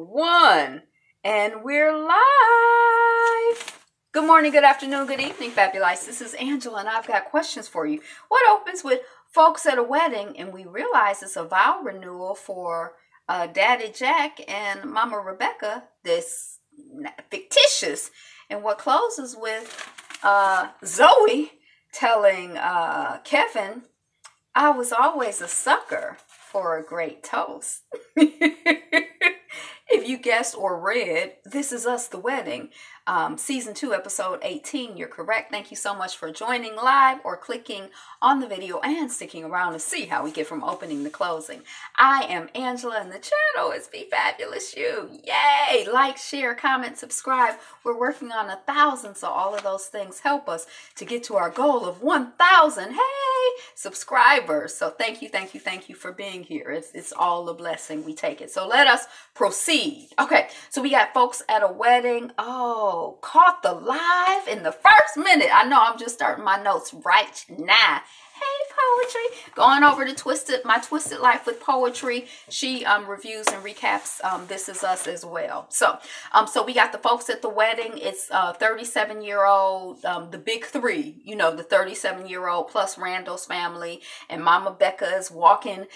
one, and we're live. Good morning, good afternoon, good evening, Fabulous. This is Angela, and I've got questions for you. What opens with folks at a wedding, and we realize it's a vow renewal for Daddy Jack and Mama Rebecca, this fictitious, and what closes with Zoe telling Kevin, I was always a sucker for a great toast. If you guessed or read, This Is Us, the Wedding, Season 2, Episode 18, you're correct. Thank you so much for joining live or clicking on the video and sticking around to see how we get from opening to closing. I am Angela, and the channel is Be Fabulous You. Yay! Like, share, comment, subscribe. We're working on 1,000, so all of those things help us to get to our goal of 1,000. Hey! Subscribers. So thank you for being here. It's all a blessing. We take it. So let us proceed. Okay, so we got folks at a wedding. Oh, caught the live in the first minute. I know I'm just starting my notes right now. Hey, Poetry. Going over to My Twisted Life with Poetry. She reviews and recaps This Is Us as well. So we got the folks at the wedding. It's 37-year-old, the big three, the 37-year-old plus Randall's family. And Mama Becca is walking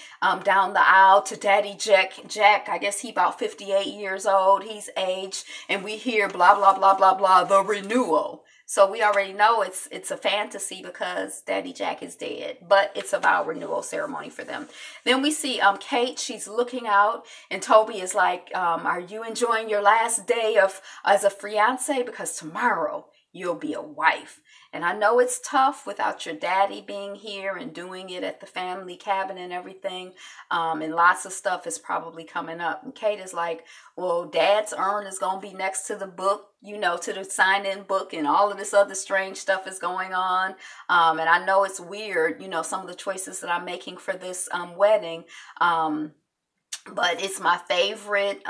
down the aisle to Daddy Jack. Jack, I guess he about 58 years old. He's aged. And we hear blah, blah, blah, blah, blah, the renewal. So we already know it's a fantasy because Daddy Jack is dead, but it's a vow renewal ceremony for them. Then we see Kate. She's looking out, and Toby is like, "Are you enjoying your last day as a fiance? Because tomorrow you'll be a wife." And I know it's tough without your daddy being here and doing it at the family cabin and everything. And lots of stuff is probably coming up. And Kate is like, well, Dad's urn is going to be next to the book, to the sign-in book, and all of this other strange stuff is going on. And I know it's weird, some of the choices that I'm making for this wedding. But it's my favorite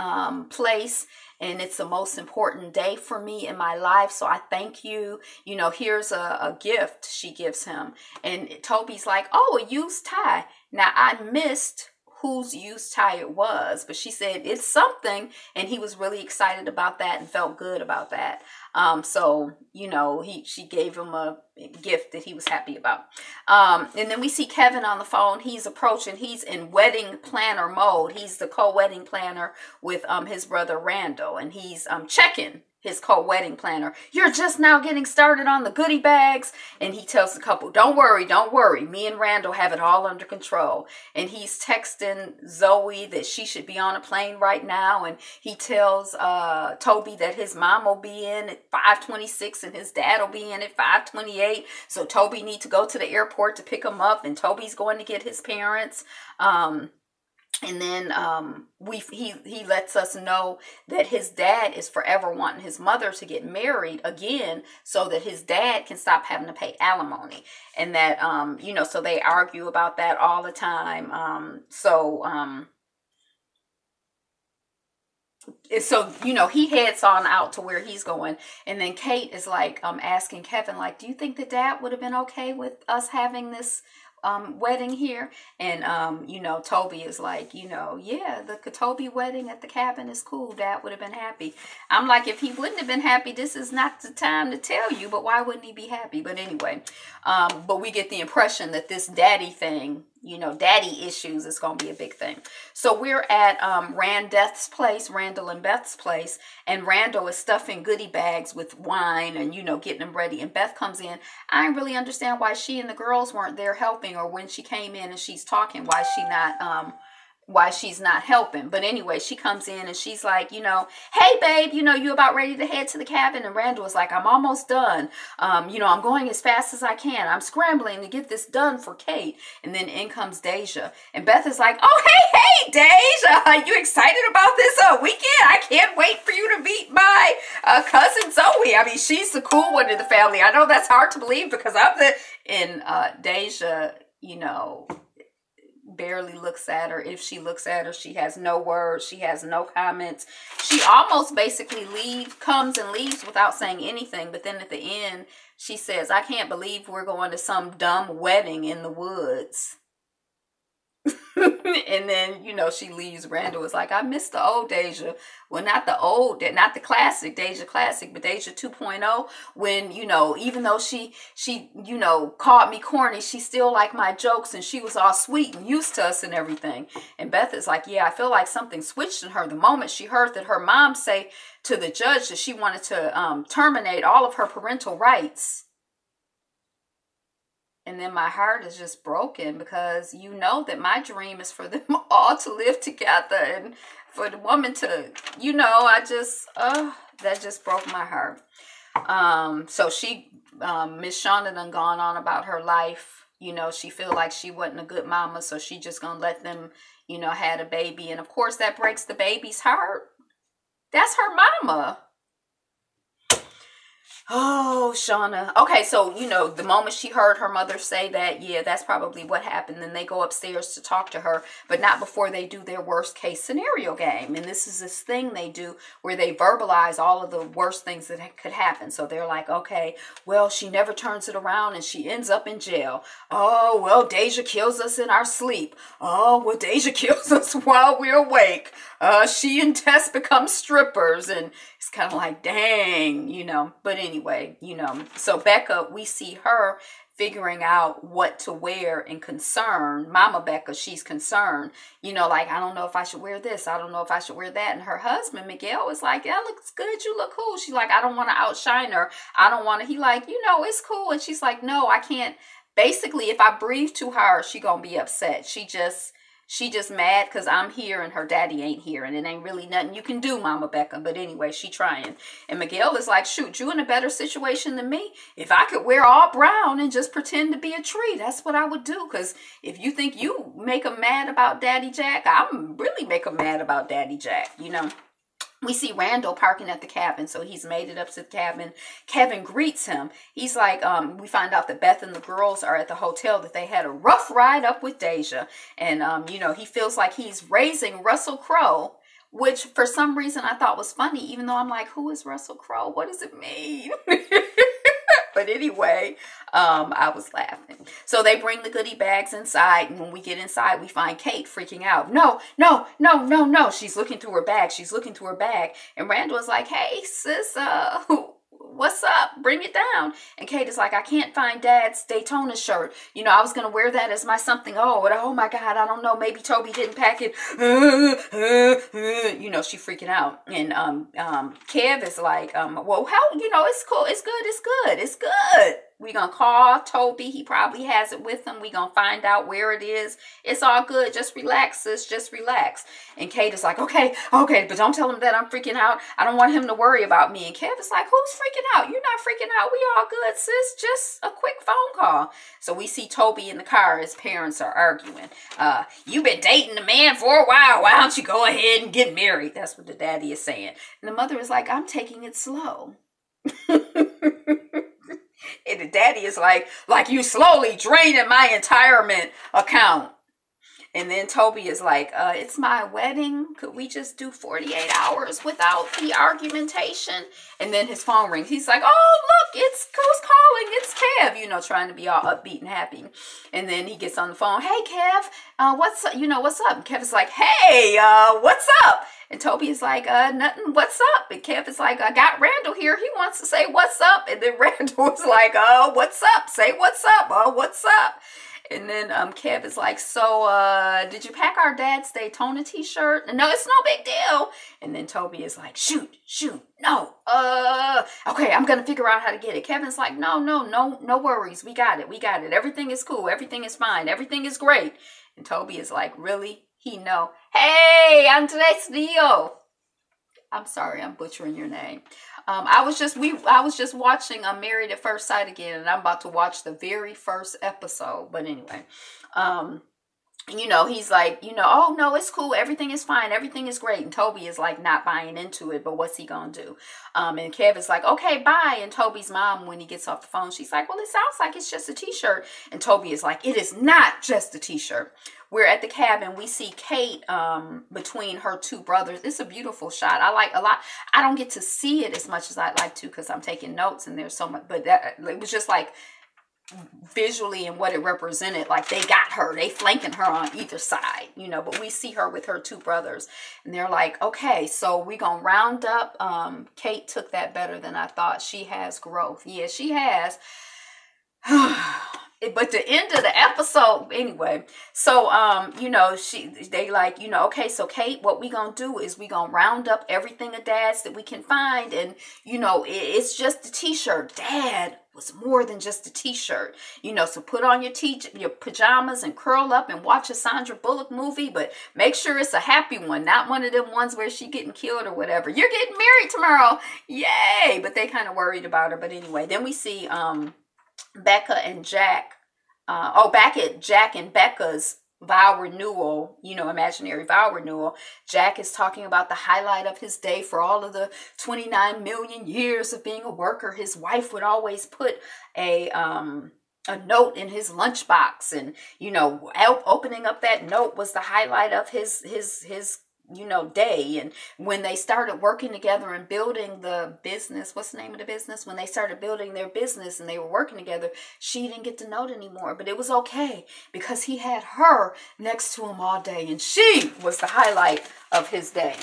place, and it's the most important day for me in my life. So I thank you. Here's a gift she gives him. And Toby's like, oh, a used tie. Now, I missed whose used tie it was, but she said it's something, and he was really excited about that and felt good about that. She gave him a gift that he was happy about. And then we see Kevin on the phone. He's approaching. He's in wedding planner mode. He's the co-wedding planner with his brother Randall, and he's checking his co-wedding planner. You're just now getting started on the goodie bags. And he tells the couple, don't worry. Me and Randall have it all under control. And he's texting Zoe that she should be on a plane right now. And he tells Toby that his mom will be in at 5:26 and his dad will be in at 5:28. So Toby needs to go to the airport to pick him up. And Toby's going to get his parents. And then he lets us know that his dad is forever wanting his mother to get married again so that his dad can stop having to pay alimony. And that, so they argue about that all the time. So he heads on out to where he's going. And then Kate is like asking Kevin, like, do you think that Dad would have been okay with us having this wedding here? And Toby is like, yeah, the Toby wedding at the cabin is cool. Dad would have been happy. I'm like, if he wouldn't have been happy, this is not the time to tell you, but why wouldn't he be happy? But anyway, but we get the impression that this daddy thing, daddy issues is going to be a big thing. So we're at Randall and Beth's place, and Randall is stuffing goodie bags with wine and, getting them ready. And Beth comes in. I didn't really understand why she and the girls weren't there helping, or when she came in and she's talking, why she's not helping. But anyway, she comes in and she's like, hey, babe, you about ready to head to the cabin? And Randall was like, I'm almost done. I'm going as fast as I can. I'm scrambling to get this done for Kate. And then in comes Deja. And Beth is like, oh, hey, Deja, you excited about this weekend? I can't wait for you to meet my cousin Zoe. I mean, she's the cool one in the family. I know that's hard to believe because Deja, barely looks at her. If she looks at her, she has no words. She has no comments. She almost basically comes and leaves without saying anything. But then at the end, she says, I can't believe we're going to some dumb wedding in the woods. And then, she leaves. Randall is like, I miss the old Deja. Well, not the classic Deja classic, but Deja 2.0. When, even though she called me corny, she still liked my jokes and she was all sweet and used to us and everything. And Beth is like, yeah, I feel like something switched in her the moment she heard that her mom say to the judge that she wanted to terminate all of her parental rights. And then my heart is just broken because that my dream is for them all to live together and for the woman to, that just broke my heart. So Miss Shauna done gone on about her life. She feel like she wasn't a good mama, so she just gonna let them, had a baby. And of course that breaks the baby's heart. That's her mama. Oh, Shauna. Okay, so, the moment she heard her mother say that, yeah, that's probably what happened. Then they go upstairs to talk to her, but not before they do their worst case scenario game. And this is this thing they do where they verbalize all of the worst things that could happen. So they're like, okay, well, she never turns it around and she ends up in jail. Oh, well, Deja kills us in our sleep. Oh, well, Deja kills us while we're awake. She and Tess become strippers, and it's kind of like, dang, but anyway, so Becca, we see her figuring out what to wear and concerned. Mama Becca, she's concerned, like, I don't know if I should wear this. I don't know if I should wear that. And her husband, Miguel, is like, yeah, looks good. You look cool. She's like, I don't want to outshine her. I don't want to, he like, it's cool. And she's like, no, I can't. Basically, if I breathe too hard, she gonna be upset. She just mad because I'm here and her daddy ain't here. And it ain't really nothing you can do, Mama Becca. But anyway, she trying. And Miguel is like, shoot, you in a better situation than me. If I could wear all brown and just pretend to be a tree, that's what I would do. Because if you think you make him mad about Daddy Jack, I'm really make him mad about Daddy Jack, We see Randall parking at the cabin, so he's made it up to the cabin. Kevin greets him. He's like, we find out that Beth and the girls are at the hotel, that they had a rough ride up with Deja. And, he feels like he's raising Russell Crowe, which for some reason I thought was funny, even though I'm like, who is Russell Crowe? What does it mean? But anyway, I was laughing. So they bring the goodie bags inside. And when we get inside, we find Kate freaking out. No. She's looking through her bag. And Randall is like, hey, sis, what's up? Bring it down. And Kate is like, I can't find Dad's Daytona shirt. I was going to wear that as my something. Oh my God, I don't know. Maybe Toby didn't pack it. She freaking out. And Kev is like, well, how, it's cool. It's good. We gonna call Toby. He probably has it with him. We gonna find out where it is. It's all good. Just relax, sis. Just relax. And Kate is like, okay, but don't tell him that I'm freaking out. I don't want him to worry about me. And Kev is like, who's freaking out? You're not freaking out. We all good, sis. Just a quick phone call. So we see Toby in the car. His parents are arguing. You've been dating the man for a while. Why don't you go ahead and get married? That's what the daddy is saying. And the mother is like, I'm taking it slow. And the daddy is like you slowly draining my retirement account. And then Toby is like, it's my wedding. Could we just do 48 hours without the argumentation? And then his phone rings. He's like, oh, look, who's calling? It's Kev, trying to be all upbeat and happy. And then he gets on the phone. Hey, Kev, what's up? And Kev is like, hey, what's up? And Toby is like, nothing, what's up? And Kev is like, I got Randall here. He wants to say what's up. And then Randall is like, what's up? Say what's up. What's up? And then Kev is like, so did you pack our dad's Daytona t-shirt? No, it's no big deal. And then Toby is like, shoot, no. Okay, I'm going to figure out how to get it. Kevin's like, no worries. We got it. Everything is cool. Everything is fine. Everything is great. And Toby is like, really? He know. Hey, Andres Dio. I'm sorry, I'm butchering your name. I was just watching Married at First Sight again, and I'm about to watch the very first episode. But anyway, he's like, oh no, it's cool, everything is fine, everything is great. And Toby is like not buying into it, but what's he gonna do? And Kev is like, okay, bye. And Toby's mom, when he gets off the phone, she's like, well, it sounds like it's just a t-shirt. And Toby is like, it is not just a t-shirt. We're at the cabin. We see Kate between her two brothers. It's a beautiful shot. I like a lot. I don't get to see it as much as I'd like to because I'm taking notes and there's so much. But it was just like visually and what it represented, like they got her, they flanking her on either side, you know, but we see her with her two brothers and they're like, okay, so we gonna round up. Kate took that better than I thought. She has growth. Yeah, she has. But the end of the episode, anyway, so you know, they like, you know, okay, so Kate, what we gonna do is we gonna round up everything of Dad's that we can find, and you know, it's just a t-shirt. Dad was more than just a t-shirt, you know, so put on your pajamas and curl up and watch a Sandra Bullock movie, but make sure it's a happy one, not one of them ones where she getting killed or whatever. You're getting married tomorrow, yay! But they kind of worried about her. But anyway, then we see Becca and Jack, back at Jack and Becca's vow renewal, you know, imaginary vow renewal. Jack is talking about the highlight of his day. For all of the 29 million years of being a worker, his wife would always put a note in his lunchbox, and you know, opening up that note was the highlight of his you know, day. And when they started working together and building the business, what's the name of the business? When they started building their business and they were working together, she didn't get the note anymore, but it was okay because he had her next to him all day, and she was the highlight of his day.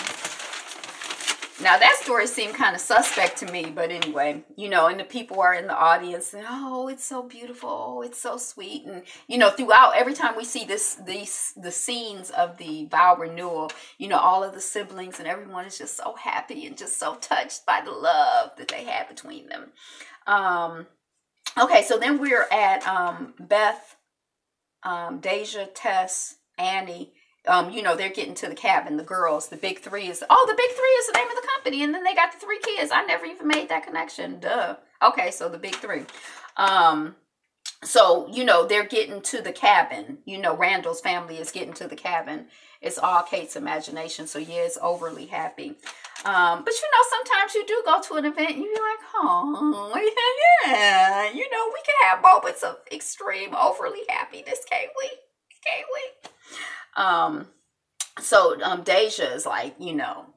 Now that story seemed kind of suspect to me, but anyway, you know, and the people are in the audience and, oh, it's so beautiful, oh, it's so sweet. And, you know, throughout, every time we see the scenes of the vow renewal, you know, all of the siblings and everyone is just so happy and just so touched by the love that they had between them. Okay, so then we're at Beth, Deja, Tess, Annie. You know, they're getting to the cabin, the girls, the big three is, the big three is the name of the company. And then they got the 3 kids. I never even made that connection. Duh. Okay. So the big three. So, you know, they're getting to the cabin, you know, Randall's family is getting to the cabin. It's all Kate's imagination. So yeah, it's overly happy. But you know, sometimes you do go to an event and you're like, oh, yeah, you know, we can have moments of extreme overly happiness. Can't we? Can't we? So Deja is like, you know,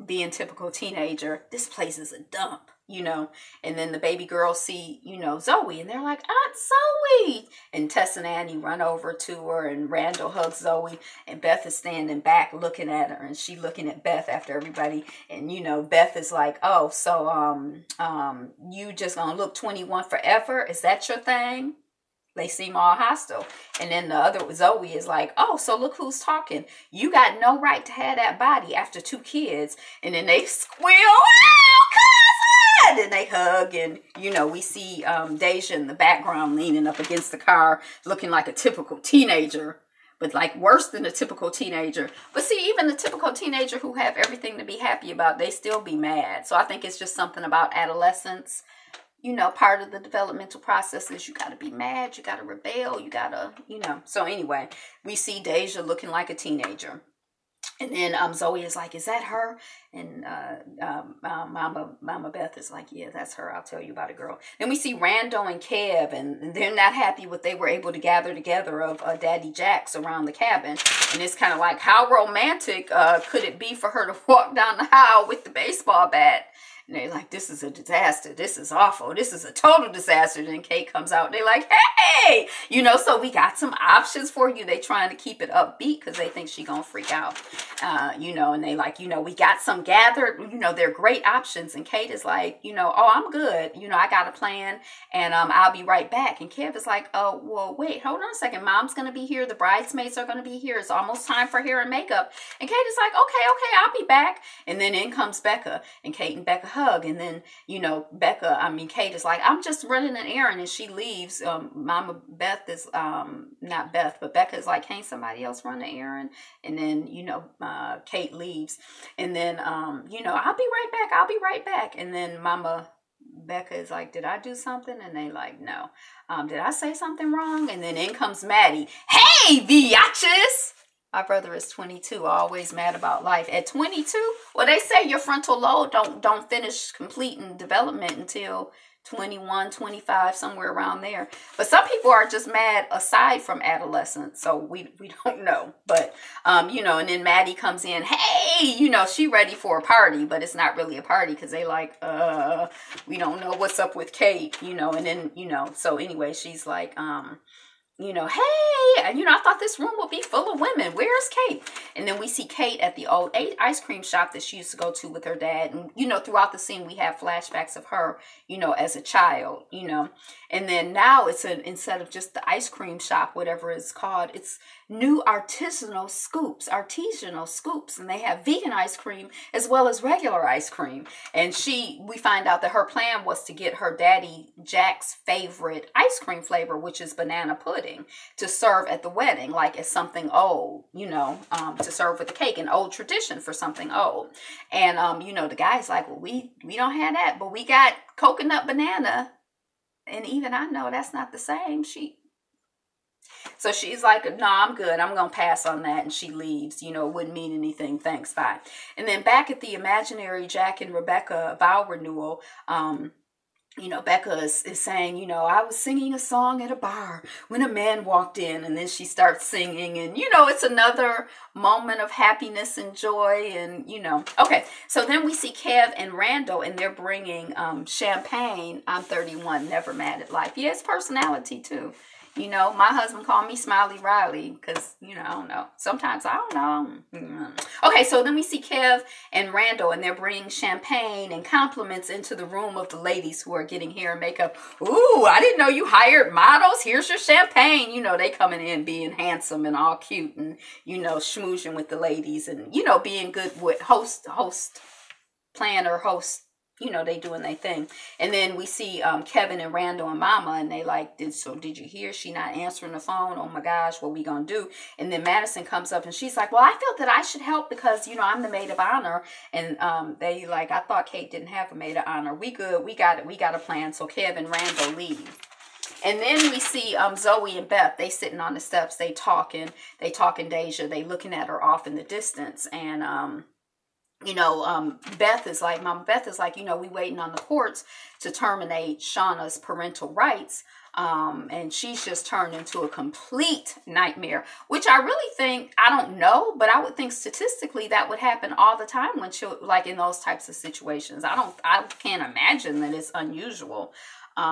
being typical teenager, this place is a dump, you know. And then the baby girls see, you know, Zoe, and they're like, Aunt Zoe. And Tess and Annie run over to her, and Randall hugs Zoe, and Beth is standing back looking at her, and she looking at Beth after everybody. And, you know, Beth is like, oh, so you just gonna look 21 forever? Is that your thing? They seem all hostile. And then the other Zoe is like, oh, so look who's talking. You got no right to have that body after 2 kids. And then they squeal, oh, cousin! And they hug. And, you know, we see Deja in the background leaning up against the car, looking like a typical teenager, but like worse than a typical teenager. But see, even the typical teenager who have everything to be happy about, they still be mad. So I think it's just something about adolescence. You know, part of the developmental process is you got to be mad, you got to rebel, you got to, you know. So anyway, we see Deja looking like a teenager. And then Zoe is like, is that her? And Mama Beth is like, yeah, that's her. I'll tell you about it, girl. Then we see Rando and Kev, and they're not happy what they were able to gather together of Daddy Jack's around the cabin. And it's kind of like, how romantic could it be for her to walk down the aisle with the baseball bat? And they're like, this is a disaster. This is awful. This is a total disaster. Then Kate comes out and they're like, hey, you know, so we got some options for you. They trying to keep it upbeat because they think she gonna freak out. You know, and they like, you know, we got some gathered, you know, they're great options. And Kate is like, you know, oh, I'm good. You know, I got a plan and I'll be right back. And Kev is like, oh, well, wait, hold on a second. Mom's gonna be here. The bridesmaids are gonna be here. It's almost time for hair and makeup. And Kate is like, okay, I'll be back. And then in comes Becca, and Kate and Becca hug. And then, you know, Kate is like, I'm just running an errand, and she leaves. Mama Beth is not Beth, but Becca is like, can't somebody else run the errand? And then, you know, Kate leaves, and then you know, I'll be right back. And then Mama Becca is like, did I do something? And they like, no. Did I say something wrong? And then in comes Maddie. Hey, biatches! My brother is 22, always mad about life. At 22, well, they say your frontal lobe don't finish completing development until 21, 25, somewhere around there. But some people are just mad aside from adolescence, so we don't know. But you know, and then Maddie comes in, hey, you know, she ready for a party, but it's not really a party because they like, we don't know what's up with Kate, you know. And then, you know, so anyway, she's like, you know, hey, and you know, I thought this room would be full of women. Where's Kate? And then we see Kate at the old ice cream shop that she used to go to with her dad. And, you know, throughout the scene, we have flashbacks of her, you know, as a child, you know. And then now it's instead of just the ice cream shop, whatever it's called, it's new artisanal scoops. And they have vegan ice cream as well as regular ice cream. And we find out that her plan was to get her daddy Jack's favorite ice cream flavor, which is banana pudding, to serve at the wedding, like as something old, you know, to serve with the cake, an old tradition for something old. And, you know, the guy's like, well, we don't have that, but we got coconut banana. And even I know that's not the same. So she's like, no, I'm good. I'm going to pass on that. And she leaves. You know, it wouldn't mean anything. Thanks. Bye. And then back at the imaginary Jack and Rebecca vow renewal, you know, Becca is saying, you know, I was singing a song at a bar when a man walked in, and then she starts singing, and, you know, it's another moment of happiness and joy, and, you know, okay. So then we see Kev and Randall, and they're bringing champagne. I'm 31, never mad at life. Yeah, it's personality too. You know, my husband called me Smiley Riley because, you know, I don't know. Sometimes I don't know. Okay, so then we see Kev and Randall, and they're bringing champagne and compliments into the room of the ladies who are getting hair and makeup. Ooh, I didn't know you hired models. Here's your champagne. You know, they coming in being handsome and all cute and, you know, schmoozing with the ladies and, you know, being good with host, you know, they doing their thing. And then we see Kevin and Randall and Mama, and they like, did you hear she not answering the phone? Oh my gosh, what we gonna do? And then Madison comes up and she's like, well, I felt that I should help because, you know, I'm the maid of honor. And they like, I thought Kate didn't have a maid of honor. We good, we got it, we got a plan. So Kev and Randall leave. And then we see Zoe and Beth, they sitting on the steps, they talking Deja, they looking at her off in the distance. And you know, Mama Beth is like, you know, we waiting on the courts to terminate Shauna's parental rights. And she's just turned into a complete nightmare, which I really think, I don't know, but I would think statistically that would happen all the time when like in those types of situations. I can't imagine that it's unusual.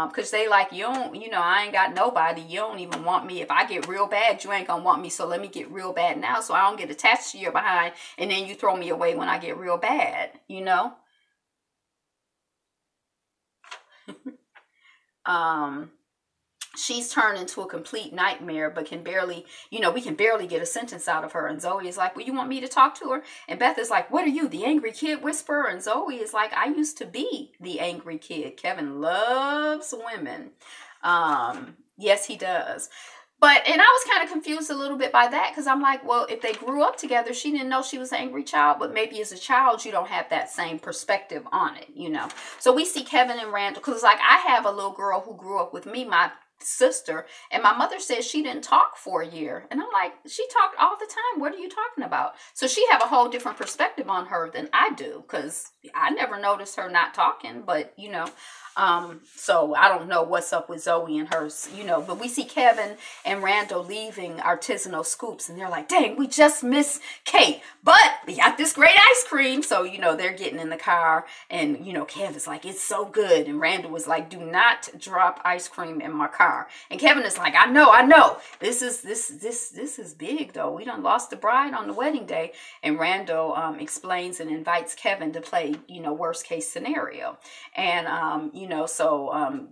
Because they like, you know, I ain't got nobody. You don't even want me. If I get real bad, you ain't gonna want me. So let me get real bad now so I don't get attached to your behind. And then you throw me away when I get real bad, you know? She's turned into a complete nightmare, but can barely, you know, we can barely get a sentence out of her. And Zoe is like, well, you want me to talk to her? And Beth is like, what are you, the angry kid whisperer? And Zoe is like, I used to be the angry kid. Kevin loves women. Yes, he does. And I was kind of confused a little bit by that because I'm like, well, if they grew up together, she didn't know she was an angry child, but maybe as a child, you don't have that same perspective on it, you know? So we see Kevin and Randall, because like I have a little girl who grew up with me, my sister, and my mother says she didn't talk for a year, and I'm like, she talked all the time. What are you talking about? So she have a whole different perspective on her than I do, because I never noticed her not talking, but you know, so I don't know what's up with Zoe and hers, you know, but we see Kevin and Randall leaving Artisanal Scoops, and they're like, dang, we just missed Kate, but we got this great ice cream. So, you know, they're getting in the car, and, you know, Kevin's like, it's so good. And Randall was like, do not drop ice cream in my car. And Kevin is like, I know. This is big though. We done lost the bride on the wedding day. And Randall explains and invites Kevin to play, you know, worst case scenario. And, you know, so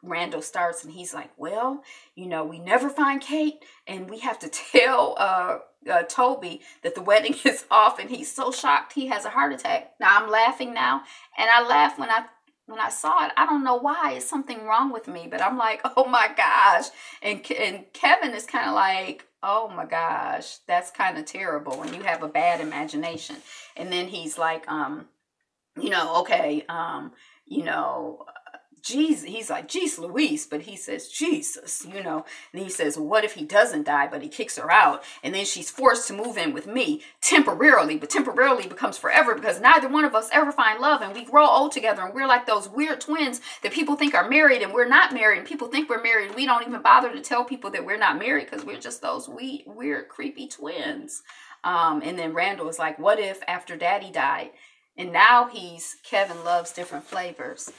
Randall starts and he's like, well, you know, we never find Kate and we have to tell Toby that the wedding is off, and he's so shocked he has a heart attack. Now I'm laughing now, and I laughed when I saw it. I don't know why. It's something wrong with me, but I'm like, oh my gosh. And Kevin is kind of like, oh my gosh, that's kind of terrible when you have a bad imagination. And then he's like, you know, okay, you know, Jesus, he's like, geez Louise, but he says, Jesus, you know. And he says, well, what if he doesn't die, but he kicks her out? And then she's forced to move in with me temporarily, but temporarily becomes forever because neither one of us ever find love, and we grow old together, and we're like those weird twins that people think are married and we're not married, and people think we're married. We don't even bother to tell people that we're not married because we're just those weird, creepy twins. And then Randall is like, what if after Daddy died? And now Kevin loves different flavors.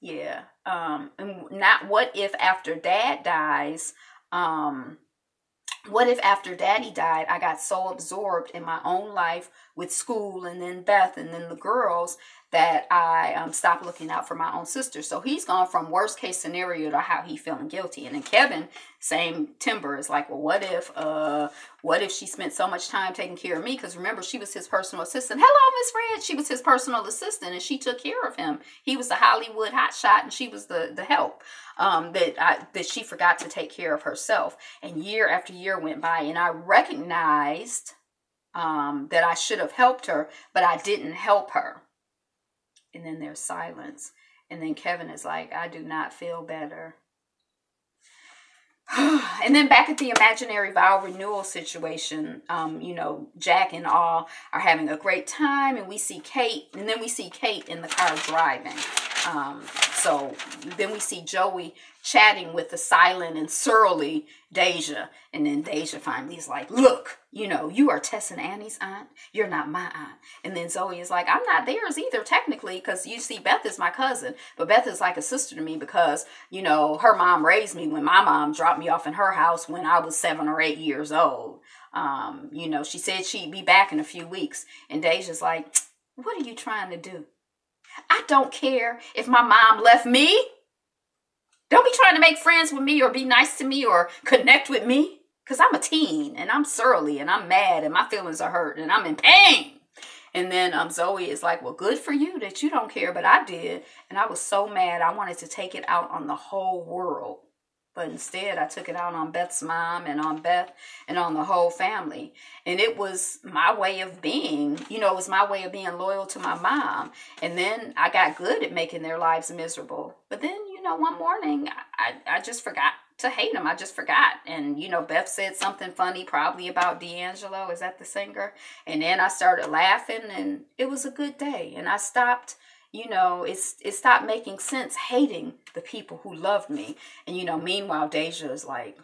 Yeah. And not what if after Dad dies, what if after Daddy died, I got so absorbed in my own life with school and then Beth and then the girls that I stopped looking out for my own sister. So he's gone from worst case scenario to how he feeling guilty. And then Kevin, same timber, is like, well, what if she spent so much time taking care of me? Because remember, she was his personal assistant. Hello, Miss Red. She was his personal assistant, and she took care of him. He was the Hollywood hotshot, and she was the help that she forgot to take care of herself. And year after year went by, and I recognized that I should have helped her, but I didn't help her. And then there's silence. And then Kevin is like, I do not feel better. And then back at the imaginary vow renewal situation, you know, Jack and all are having a great time, and we see Kate, and then we see Kate in the car driving. So then we see Joey chatting with the silent and surly Deja, and then Deja finally is like, look, you know, you are Tess and Annie's aunt. You're not my aunt. And then Zoe is like, I'm not theirs either, technically, because you see, Beth is my cousin, but Beth is like a sister to me because, you know, her mom raised me when my mom dropped me off in her house when I was 7 or 8 years old. You know, she said she'd be back in a few weeks, and Deja's like, what are you trying to do? I don't care if my mom left me. Don't be trying to make friends with me or be nice to me or connect with me. Because I'm a teen and I'm surly and I'm mad and my feelings are hurt and I'm in pain. And then Zoe is like, well, good for you that you don't care, but I did. And I was so mad. I wanted to take it out on the whole world. But instead, I took it out on Beth's mom and on Beth and on the whole family. And it was my way of being, you know, it was my way of being loyal to my mom. And then I got good at making their lives miserable. But then, you know, one morning, I just forgot to hate them. I just forgot. And, you know, Beth said something funny, probably about D'Angelo. Is that the singer? And then I started laughing, and it was a good day. And I stopped, you know, it stopped making sense hating the people who loved me. And, you know, meanwhile, Deja is like,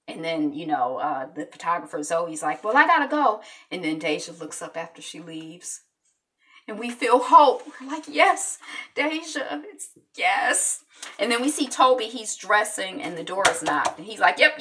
and then, you know, the photographer Zoe's like, well, I gotta go. And then Deja looks up after she leaves. And we feel hope. We're like, yes, Deja, it's yes. And then we see Toby, he's dressing and the door is knocked. And he's like, yep.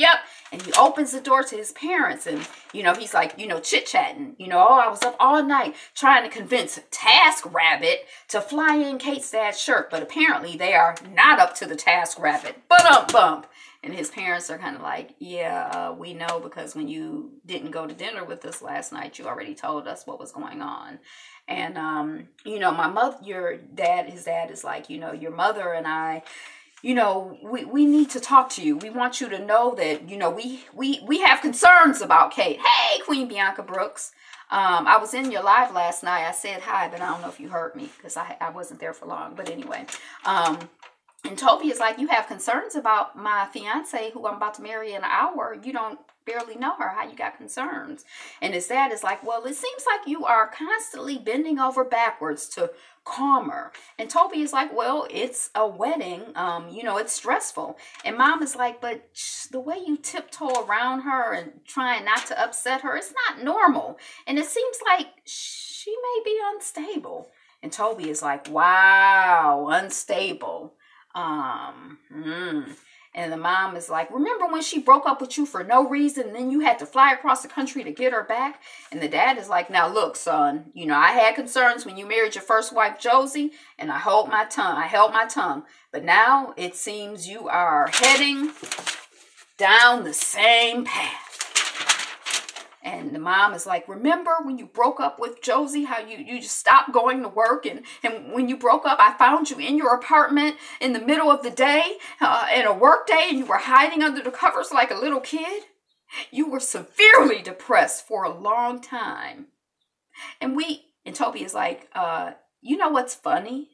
And he opens the door to his parents. And, you know, he's like, you know, chit-chatting. You know, I was up all night trying to convince TaskRabbit to fly in Kate's dad's shirt. But apparently they are not up to the TaskRabbit. Bump. And his parents are kind of like, yeah, we know because when you didn't go to dinner with us last night, you already told us what was going on. And, you know, his dad is like, you know, your mother and I, you know, we need to talk to you. We want you to know that, you know, we have concerns about Kate. Hey, Queen Bianca Brooks. I was in your live last night. I said hi, but I don't know if you heard me because I wasn't there for long. But anyway, and Toby is like, you have concerns about my fiance who I'm about to marry in an hour. You don't barely know her. How you got concerns? And his dad is like, well, it seems like you are constantly bending over backwards to calm her. And Toby is like, well, it's a wedding. You know, it's stressful. And Mom is like, but the way you tiptoe around her and trying not to upset her, it's not normal. And it seems like she may be unstable. And Toby is like, wow, unstable. And the mom is like, remember when she broke up with you for no reason and then you had to fly across the country to get her back? And the dad is like, now look, son, you know, I had concerns when you married your first wife, Josie, and I held my tongue. But now it seems you are heading down the same path. And the mom is like, remember when you broke up with Josie, how you just stopped going to work? And when you broke up, I found you in your apartment in the middle of the day, in a work day, and you were hiding under the covers like a little kid. You were severely depressed for a long time. And Toby is like, You know what's funny?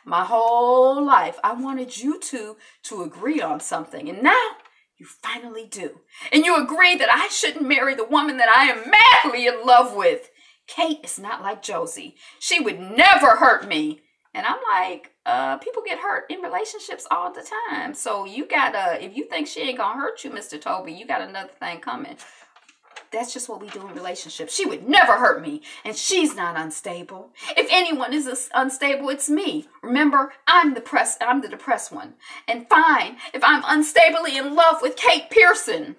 My whole life, I wanted you two to agree on something. And now you finally do. And you agree that I shouldn't marry the woman that I am madly in love with. Kate is not like Josie. She would never hurt me. And I'm like, people get hurt in relationships all the time. So you gotta, if you think she ain't gonna hurt you, Mr. Toby, you got another thing coming. That's just what we do in relationships. She would never hurt me, and she's not unstable. If anyone is unstable, it's me. Remember, I'm the depressed one. And fine, if I'm unstably in love with Kate Pearson.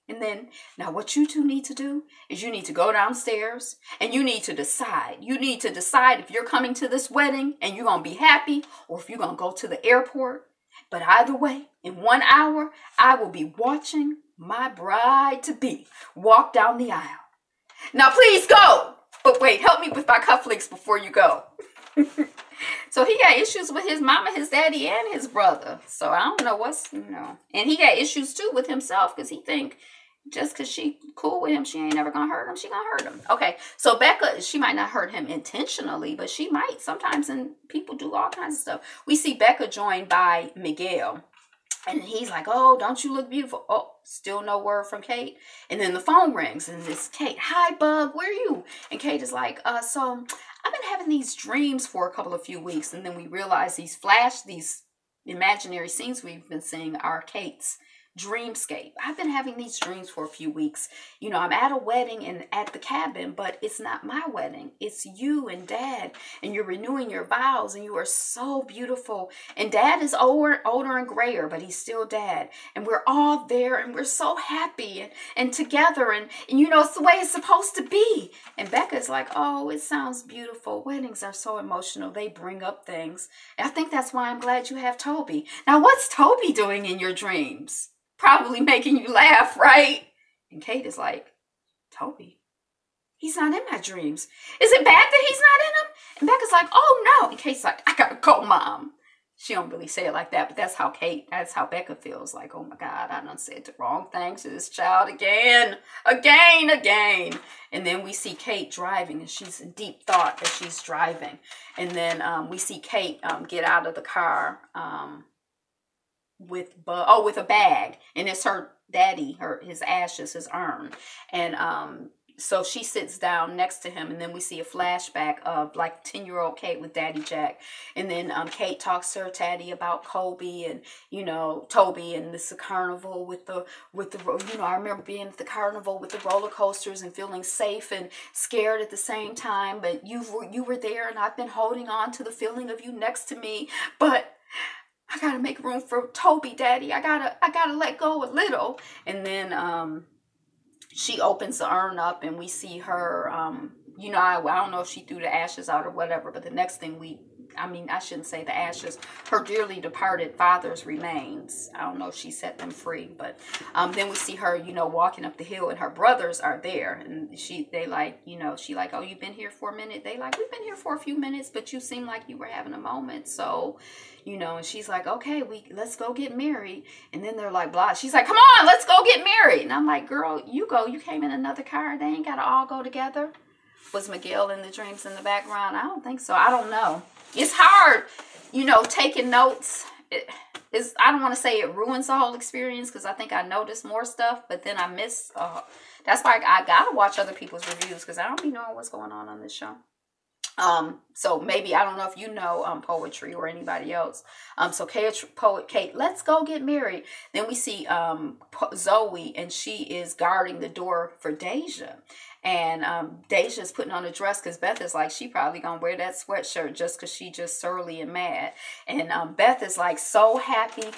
And then, now what you two need to do is you need to go downstairs and you need to decide. You need to decide if you're coming to this wedding and you're going to be happy or if you're going to go to the airport. But either way, in 1 hour, I will be watching my bride-to-be walk down the aisle. Now, please go. But wait, help me with my cufflinks before you go. So he got issues with his mama, his daddy, and his brother. So I don't know what's, And he got issues, too, with himself because he think just because she cool with him, she ain't never going to hurt him. She going to hurt him. Okay, so Becca, she might not hurt him intentionally, but she might sometimes, and people do all kinds of stuff. We see Becca joined by Miguel. And he's like, oh, don't you look beautiful? Oh, still no word from Kate. And then the phone rings and it's Kate. Hi, Bub, where are you? And Kate is like, so I've been having these dreams for a few weeks. And then we realize these imaginary scenes we've been seeing are Kate's dreamscape. I've been having these dreams for a few weeks. I'm at a wedding and at the cabin, but it's not my wedding. It's you and Dad, and you're renewing your vows, and you are so beautiful. And Dad is older and grayer, but he's still Dad. And we're all there, and we're so happy and together, and it's the way it's supposed to be. And Becca's like, oh, it sounds beautiful. Weddings are so emotional. They bring up things. And I think that's why I'm glad you have Toby. Now, what's Toby doing in your dreams? Probably making you laugh, right? And Kate is like, Toby, he's not in my dreams. Is it bad that he's not in them? And Becca's like, oh no. And Kate's like, I gotta go, Mom. She don't really say it like that, but that's how Becca feels. Like, oh my God, I done said the wrong thing to this child again. And then we see Kate driving, and she's in deep thought as she's driving. And then we see Kate get out of the car, with a bag, and it's her daddy, his ashes, his urn, and so she sits down next to him, and then we see a flashback of like 10-year-old Kate with Daddy Jack, and then Kate talks to her daddy about Kobe and Toby, and this carnival with the I remember being at the carnival with the roller coasters and feeling safe and scared at the same time, but you were there, and I've been holding on to the feeling of you next to me, but I gotta make room for Toby, Daddy. I gotta let go a little. And then she opens the urn up, and we see her. I don't know if she threw the ashes out or whatever. But the next thing I shouldn't say the ashes. Her dearly departed father's remains. I don't know if she set them free, but then we see her, walking up the hill, and her brothers are there, and she like, oh, you've been here for a minute. They like, we've been here for a few minutes, but you seem like you were having a moment, so. And she's like, okay, let's go get married. And then they're like, blah. She's like, come on, let's go get married. And I'm like, girl, you go. You came in another car. They ain't got to all go together. Was Miguel in the dreams in the background? I don't think so. I don't know. It's hard, taking notes. I don't want to say it ruins the whole experience because I think I noticed more stuff, but then I miss. That's why I got to watch other people's reviews because I don't be knowing what's going on this show. So maybe, I don't know if you know poetry or anybody else. So poet Kate, let's go get married. Then we see Zoe, and she is guarding the door for Deja. And Deja's putting on a dress because Beth is like, she probably gonna wear that sweatshirt just because she just surly and mad. And Beth is like so happy.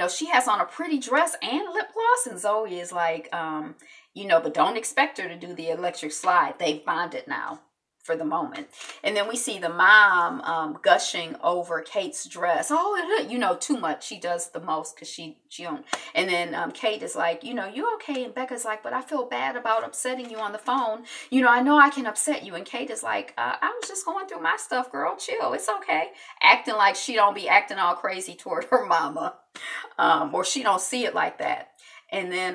She has on a pretty dress and lip gloss. And Zoe is like, but don't expect her to do the electric slide. They've bonded now. For the moment. And then we see the mom gushing over Kate's dress. Oh, too much. She does the most because she don't. And then Kate is like, you okay? And Becca's like, but I feel bad about upsetting you on the phone. I know I can upset you. And Kate is like, I was just going through my stuff, girl. Chill. It's okay. Acting like she don't be acting all crazy toward her mama. Or she don't see it like that. And then,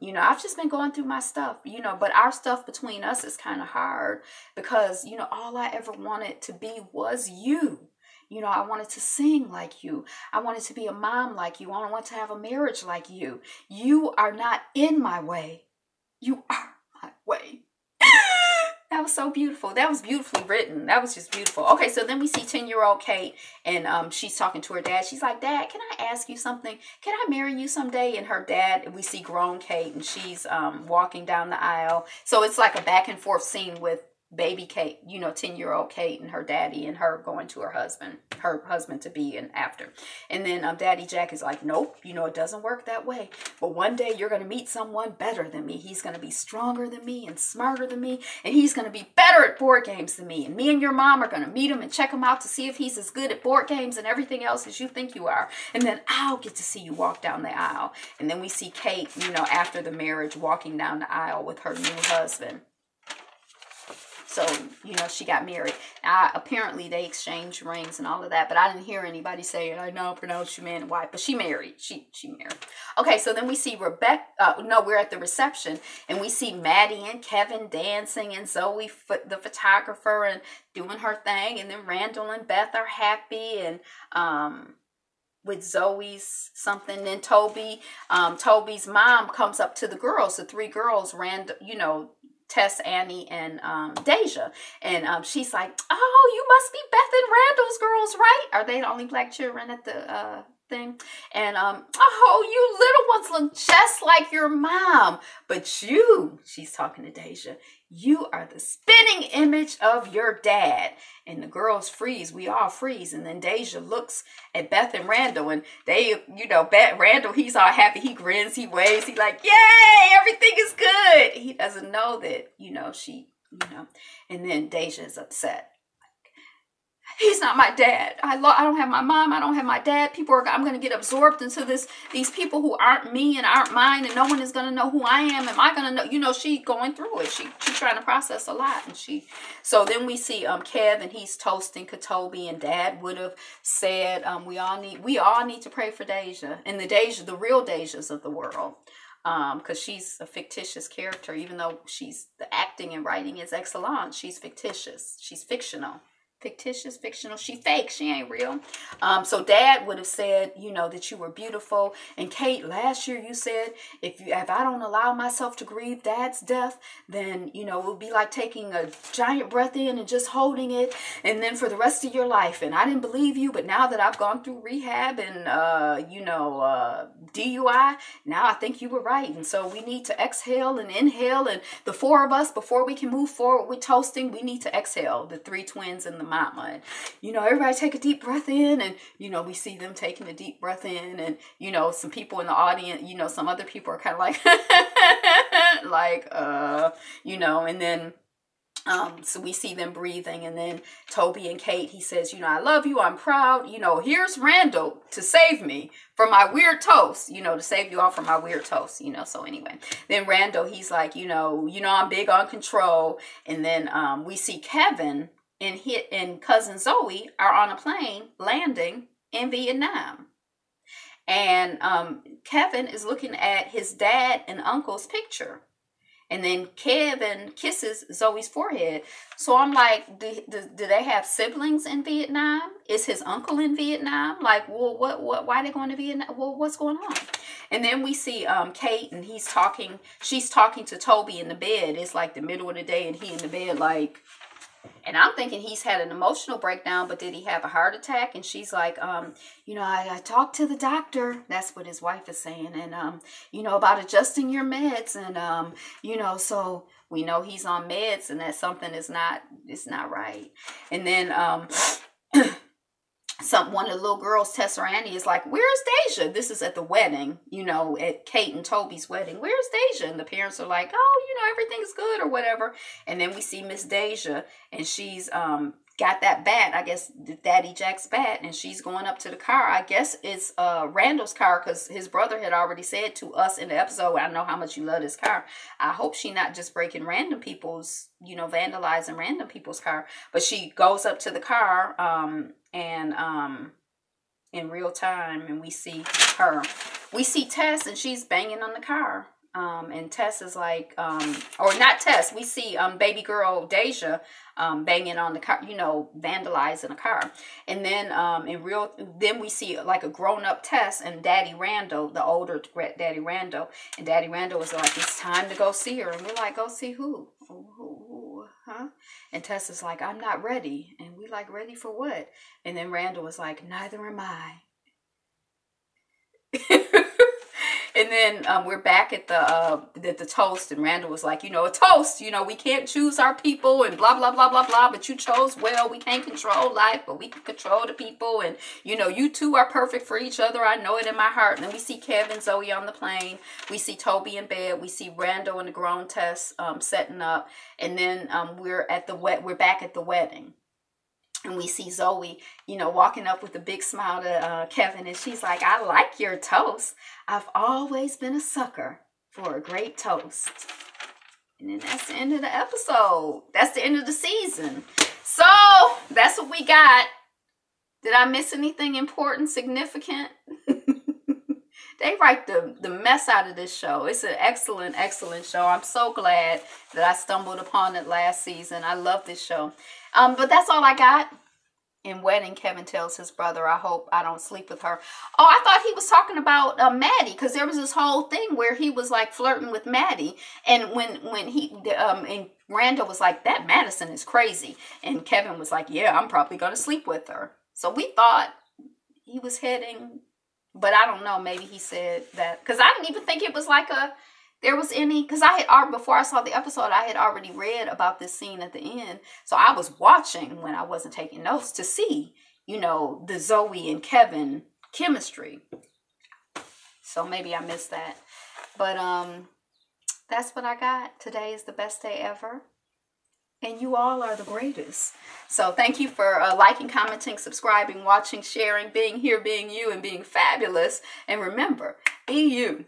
you know, I've just been going through my stuff, you know, but our stuff between us is kind of hard because, you know, all I ever wanted to be was you. You know, I wanted to sing like you. I wanted to be a mom like you. I want to have a marriage like you. You are not in my way. You are my way. That was so beautiful. That was beautifully written. That was just beautiful. Okay, so then we see 10-year-old Kate, and she's talking to her dad. She's like, Dad, can I ask you something? Can I marry you someday? And her dad, we see grown Kate, and she's walking down the aisle. So it's like a back and forth scene with baby Kate, you know, 10-year-old Kate and her daddy and her going to her husband to be and after. And then Daddy Jack is like, nope, you know, it doesn't work that way. But one day you're going to meet someone better than me. He's going to be stronger than me and smarter than me. And he's going to be better at board games than me. And me and your mom are going to meet him and check him out to see if he's as good at board games and everything else as you think you are. And then I'll get to see you walk down the aisle. And then we see Kate, you know, after the marriage walking down the aisle with her new husband. So, you know, she got married. Apparently, they exchanged rings and all of that. But I didn't hear anybody say it. I now pronounce you man and wife. But she married. She married. Okay, so then we see Rebecca. No, we're at the reception. And we see Maddie and Kevin dancing. And Zoe, the photographer, and doing her thing. And then Randall and Beth are happy. And with Zoe's something. Then Toby's mom comes up to the girls. The three girls, you know, Tess, Annie, and Deja. And she's like, oh, you must be Beth and Randall's girls, right? Are they the only black children at the thing? And, oh, you little ones look just like your mom. But you, she's talking to Deja, you are the spitting image of your dad. And the girls freeze. We all freeze. And then Deja looks at Beth and Randall. And they, you know, Randall, he's all happy. He grins, he waves. He's like, yay, everything is good. He doesn't know that, you know, she, you know. And then Deja is upset. He's not my dad. I don't have my mom. I don't have my dad. I'm going to get absorbed into these people who aren't me and aren't mine, and no one is going to know who I am. Am I going to know? You know, she going through it. She's trying to process a lot. And so then we see Kev, and he's toasting Katobi, and Dad would have said, we all need to pray for Deja, and the real Dejas of the world. Because she's a fictitious character, even though the acting and writing is excellent. She's fictitious. She's fictional. Fictitious, fictional. She fake. She ain't real. So Dad would have said, you know, that you were beautiful. And Kate, last year you said, if I don't allow myself to grieve Dad's death, then, you know, it would be like taking a giant breath in and just holding it, and then for the rest of your life. And I didn't believe you, but now that I've gone through rehab and DUI, now I think you were right. And so we need to exhale and inhale, and the four of us, before we can move forward with toasting, we need to exhale. The three twins and the mama. And, you know, everybody take a deep breath in, and, you know, we see them taking a deep breath in, and, you know, some people in the audience, you know, some other people are kind of like, you know, and then, so we see them breathing, and then Toby and Kate, he says, you know, I love you, I'm proud, you know, here's Randall to save me from my weird toast, you know, to save you all from my weird toast, you know. So anyway, then Randall, he's like, you know, I'm big on control. And then we see Kevin and cousin Zoe are on a plane landing in Vietnam. And Kevin is looking at his dad and uncle's picture. And then Kevin kisses Zoe's forehead. So I'm like, do they have siblings in Vietnam? Is his uncle in Vietnam? Like, well, why are they going to Vietnam? Well, what's going on? And then we see Kate, and she's talking to Toby in the bed. It's like the middle of the day, and he in the bed like, and I'm thinking he's had an emotional breakdown, but did he have a heart attack? And she's like, you know, I talked to the doctor. That's what his wife is saying. And, you know, about adjusting your meds. And, you know, so we know he's on meds, and that something is not right. And then one of the little girls, Tessa or Annie, is like, where's Deja? This is at the wedding, you know, at Kate and Toby's wedding. Where's Deja? And the parents are like, oh, you know, everything's good or whatever. And then we see Miss Deja, and she's got that bat, I guess, Daddy Jack's bat, and she's going up to the car. I guess it's Randall's car, because his brother had already said to us in the episode, I know how much you love this car. I hope she not just breaking random people's, you know, vandalizing random people's car. But she goes up to the car and in real time, and we see her we see Tess and she's banging on the car. And Tess is like, or not Tess, we see baby girl Deja banging on the car, you know, vandalizing a car. And then then we see like a grown-up Tess and Daddy Randall, the older Daddy Randall. And Daddy Randall was like, it's time to go see her. And we're like, go see who? Who? Huh? And Tess is like, I'm not ready. And we like, ready for what? And then Randall was like, neither am I. And then we're back at the toast, and Randall was like, you know, a toast, you know, we can't choose our people and blah, blah, blah, blah, blah, but you chose well. We can't control life, but we can control the people. And, you know, you two are perfect for each other. I know it in my heart. And then we see Kevin, Zoe on the plane. We see Toby in bed. We see Randall and the grown Tess setting up. And then we're back at the wedding. And we see Zoe, you know, walking up with a big smile to Kevin. And she's like, I like your toast. I've always been a sucker for a great toast. And then that's the end of the episode. That's the end of the season. So that's what we got. Did I miss anything important, significant? They write the mess out of this show. It's an excellent, excellent show. I'm so glad that I stumbled upon it last season. I love this show. But that's all I got. In Wedding, Kevin tells his brother, I hope I don't sleep with her. Oh, I thought he was talking about Maddie, because there was this whole thing where he was like flirting with Maddie. And when he, and Randall was like, that Madison is crazy. And Kevin was like, yeah, I'm probably going to sleep with her. So we thought he was heading, but I don't know, maybe he said that, because I didn't even think it was like there was any, because before I saw the episode, I had already read about this scene at the end. So I was watching when I wasn't taking notes to see, you know, the Zoe and Kevin chemistry. So maybe I missed that. But that's what I got. Today is the best day ever. And you all are the greatest. So thank you for liking, commenting, subscribing, watching, sharing, being here, being you, and being fabulous. And remember, be you.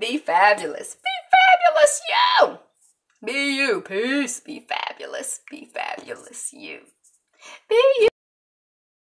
Be fabulous. Be fabulous, you. Be you. Peace. Be fabulous. Be fabulous, you. Be you.